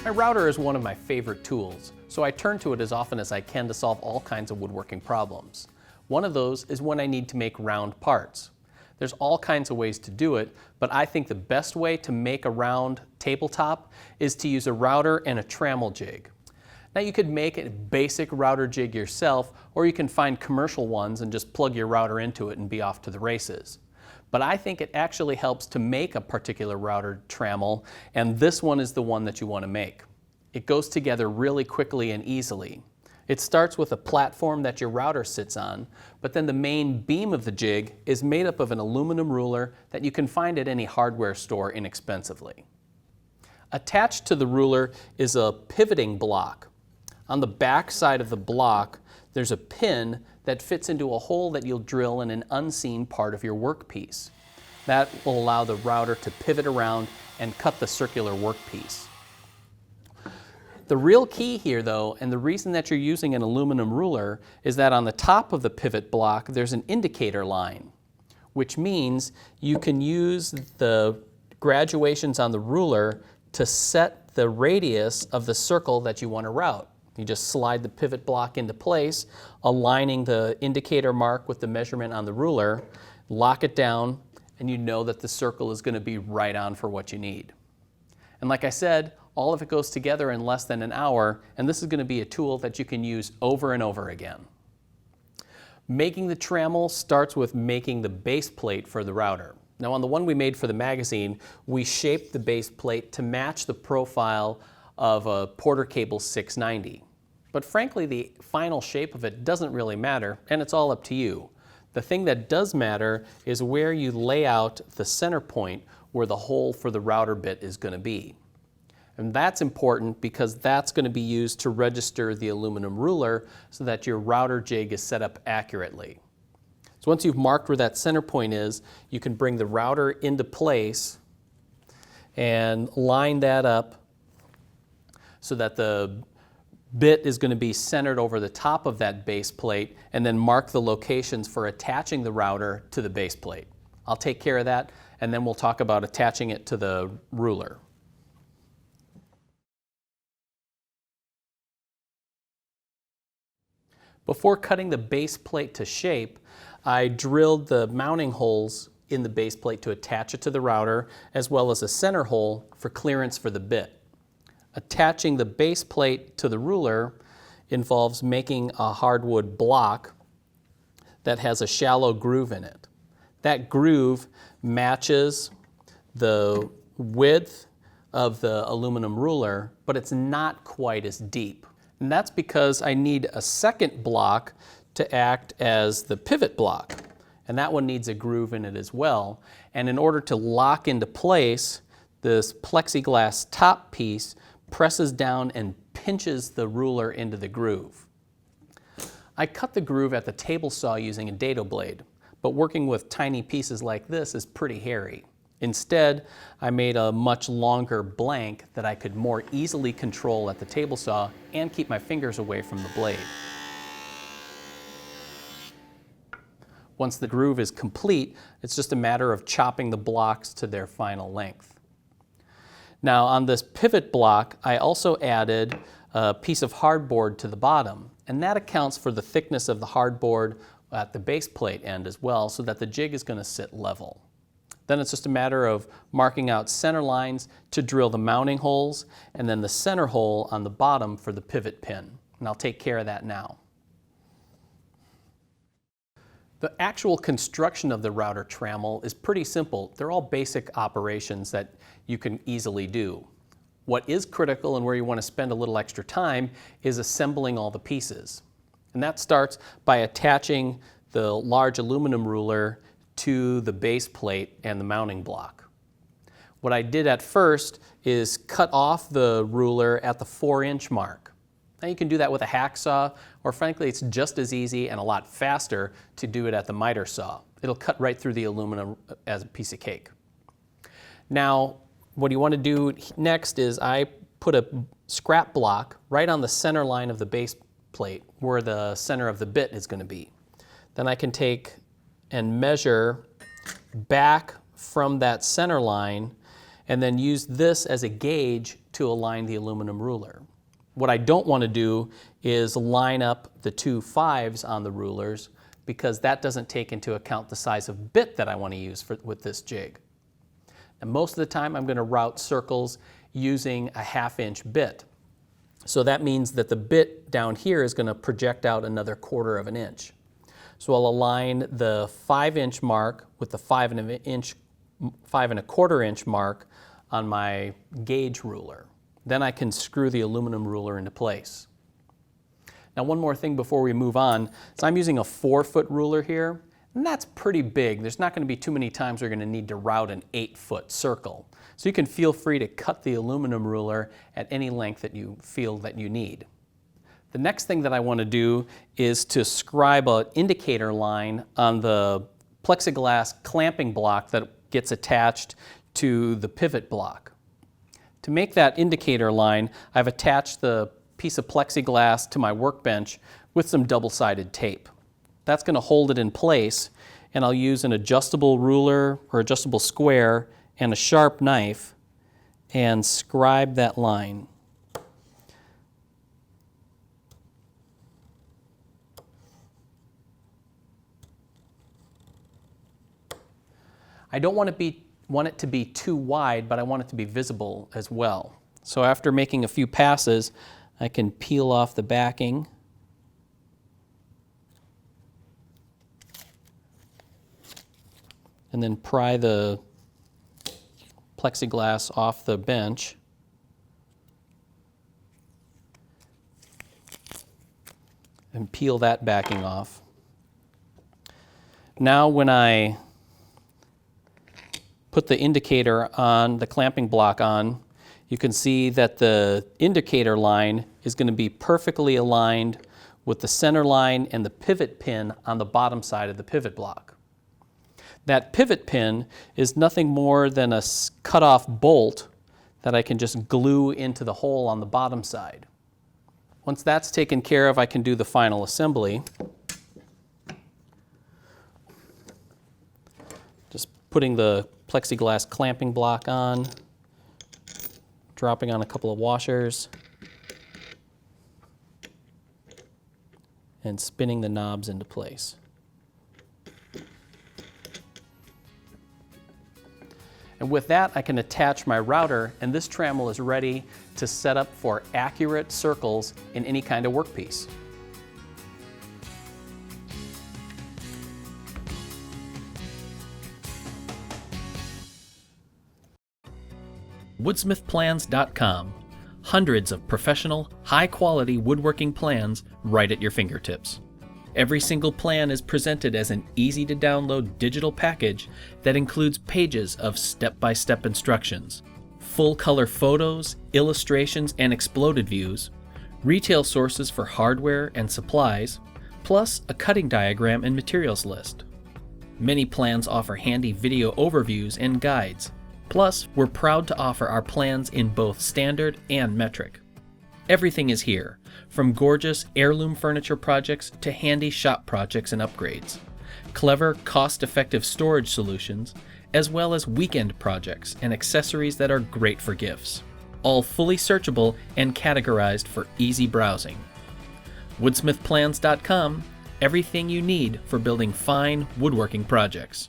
My router is one of my favorite tools, so I turn to it as often as I can to solve all kinds of woodworking problems. One of those is when I need to make round parts. There's all kinds of ways to do it, but I think the best way to make a round tabletop is to use a router and a trammel jig. Now you could make a basic router jig yourself, or you can find commercial ones and just plug your router into it and be off to the races. But I think it actually helps to make a particular router trammel, and this one is the one that you want to make. It goes together really quickly and easily. It starts with a platform that your router sits on, but then the main beam of the jig is made up of an aluminum ruler that you can find at any hardware store inexpensively. Attached to the ruler is a pivoting block. On the back side of the block, there's a pin that fits into a hole that you'll drill in an unseen part of your workpiece. That will allow the router to pivot around and cut the circular workpiece. The real key here though, and the reason that you're using an aluminum ruler, is that on the top of the pivot block there's an indicator line, which means you can use the graduations on the ruler to set the radius of the circle that you want to route. You just slide the pivot block into place, aligning the indicator mark with the measurement on the ruler, lock it down, and you know that the circle is going to be right on for what you need. And like I said, all of it goes together in less than an hour, and this is going to be a tool that you can use over and over again. Making the trammel starts with making the base plate for the router. Now on the one we made for the magazine, we shaped the base plate to match the profile of a Porter Cable 690. But frankly, the final shape of it doesn't really matter, and it's all up to you. The thing that does matter is where you lay out the center point where the hole for the router bit is going to be. And that's important because that's going to be used to register the aluminum ruler so that your router jig is set up accurately. So once you've marked where that center point is, you can bring the router into place and line that up so that the bit is going to be centered over the top of that base plate, and then mark the locations for attaching the router to the base plate. I'll take care of that, and then we'll talk about attaching it to the ruler. Before cutting the base plate to shape, I drilled the mounting holes in the base plate to attach it to the router, as well as a center hole for clearance for the bit. Attaching the base plate to the ruler involves making a hardwood block that has a shallow groove in it. That groove matches the width of the aluminum ruler, but it's not quite as deep. And that's because I need a second block to act as the pivot block. And that one needs a groove in it as well. And in order to lock into place, this plexiglass top piece presses down and pinches the ruler into the groove. I cut the groove at the table saw using a dado blade, but working with tiny pieces like this is pretty hairy. Instead, I made a much longer blank that I could more easily control at the table saw and keep my fingers away from the blade. Once the groove is complete, it's just a matter of chopping the blocks to their final length. Now on this pivot block, I also added a piece of hardboard to the bottom, and that accounts for the thickness of the hardboard at the base plate end as well, so that the jig is going to sit level. Then it's just a matter of marking out center lines to drill the mounting holes, and then the center hole on the bottom for the pivot pin. And I'll take care of that now. The actual construction of the router trammel is pretty simple. They're all basic operations that you can easily do. What is critical and where you want to spend a little extra time is assembling all the pieces. And that starts by attaching the large aluminum ruler to the base plate and the mounting block. What I did at first is cut off the ruler at the 4-inch mark. Now you can do that with a hacksaw, or frankly it's just as easy and a lot faster to do it at the miter saw. It'll cut right through the aluminum as a piece of cake. Now what you want to do next is I put a scrap block right on the center line of the base plate where the center of the bit is going to be. Then I can take and measure back from that center line and then use this as a gauge to align the aluminum ruler. What I don't want to do is line up the two 5s on the rulers, because that doesn't take into account the size of bit that I want to use with this jig. And most of the time I'm going to route circles using a 1/2 inch bit. So that means that the bit down here is going to project out another 1/4 inch. So I'll align the 5-inch mark with the 5 1/4 inch mark on my gauge ruler. Then I can screw the aluminum ruler into place. Now, one more thing before we move on. So I'm using a 4-foot ruler here, and that's pretty big. There's not going to be too many times we're going to need to route an 8-foot circle. So you can feel free to cut the aluminum ruler at any length that you feel that you need. The next thing that I want to do is to scribe an indicator line on the plexiglass clamping block that gets attached to the pivot block. To make that indicator line, I've attached the piece of plexiglass to my workbench with some double-sided tape. That's going to hold it in place, and I'll use an adjustable ruler or adjustable square and a sharp knife and scribe that line. I don't want it to be too wide, but I want it to be visible as well. So after making a few passes, I can peel off the backing and then pry the plexiglass off the bench. And peel that backing off. Now when I put the indicator on, the clamping block on, you can see that the indicator line is going to be perfectly aligned with the center line and the pivot pin on the bottom side of the pivot block. That pivot pin is nothing more than a cut-off bolt that I can just glue into the hole on the bottom side. Once that's taken care of, I can do the final assembly. Just putting the plexiglass clamping block on, dropping on a couple of washers, and spinning the knobs into place. And with that, I can attach my router, and this trammel is ready to set up for accurate circles in any kind of workpiece. Woodsmithplans.com. Hundreds of professional, high-quality woodworking plans right at your fingertips. Every single plan is presented as an easy-to-download digital package that includes pages of step-by-step instructions, full-color photos, illustrations, and exploded views, retail sources for hardware and supplies, plus a cutting diagram and materials list. Many plans offer handy video overviews and guides. Plus, we're proud to offer our plans in both standard and metric. Everything is here, from gorgeous heirloom furniture projects to handy shop projects and upgrades, clever, cost-effective storage solutions, as well as weekend projects and accessories that are great for gifts, all fully searchable and categorized for easy browsing. Woodsmithplans.com, everything you need for building fine woodworking projects.